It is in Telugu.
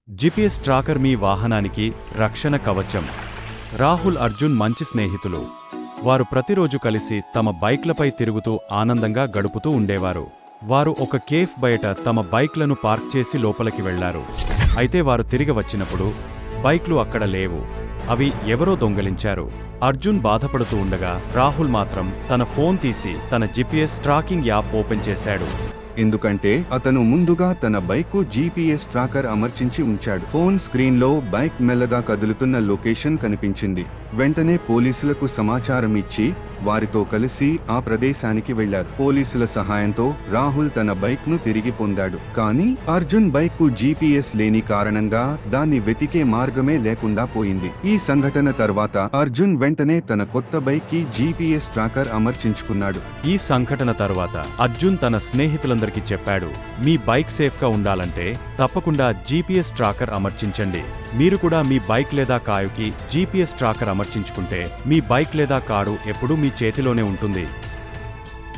జిపిఎస్ ట్రాకర్ మీ వాహనానికి రక్షణ కవచం. రాహుల్, అర్జున్ మంచి స్నేహితులు. వారు ప్రతిరోజు కలిసి తమ బైక్లపై తిరుగుతూ ఆనందంగా గడుపుతూ ఉండేవారు. వారు ఒక కేఫ్ బయట తమ బైక్లను పార్క్ చేసి లోపలికి వెళ్లారు. అయితే వారు తిరిగి వచ్చినప్పుడు బైక్లు అక్కడ లేవు. అవి ఎవరో దొంగిలించారు. అర్జున్ బాధపడుతూ ఉండగా రాహుల్ మాత్రం తన ఫోన్ తీసి తన జిపిఎస్ ట్రాకింగ్ యాప్ ఓపెన్ చేశాడు. ఎందుకంటే అతను ముందుగా తన బైక్కు జీపీఎస్ ట్రాకర్ అమర్చించి ఉంచాడు. ఫోన్ స్క్రీన్లో బైక్ మెల్లగా కదులుతున్న లొకేషన్ కనిపించింది. వెంటనే పోలీసులకు సమాచారం ఇచ్చి వారితో కలిసి ఆ ప్రదేశానికి వెళ్లారు. పోలీసుల సహాయంతో రాహుల్ తన బైక్ ను తిరిగి పొందాడు. కానీ అర్జున్ బైక్ కు జీపీఎస్ లేని కారణంగా దాన్ని వెతికే మార్గమే లేకుండా పోయింది. ఈ సంఘటన తర్వాత అర్జున్ వెంటనే తన కొత్త బైక్ కి జీపీఎస్ ట్రాకర్ అమర్చించుకున్నాడు. ఈ సంఘటన తర్వాత అర్జున్ తన స్నేహితులందరికీ చెప్పాడు, మీ బైక్ సేఫ్ గా ఉండాలంటే తప్పకుండా జీపీఎస్ ట్రాకర్ అమర్చించండి. మీరు కూడా మీ బైక్ లేదా కారుకి జీపీఎస్ ట్రాకర్ అమర్చించుకుంటే మీ బైక్ లేదా కారు ఎప్పుడూ మీ చేతిలోనే ఉంటుంది.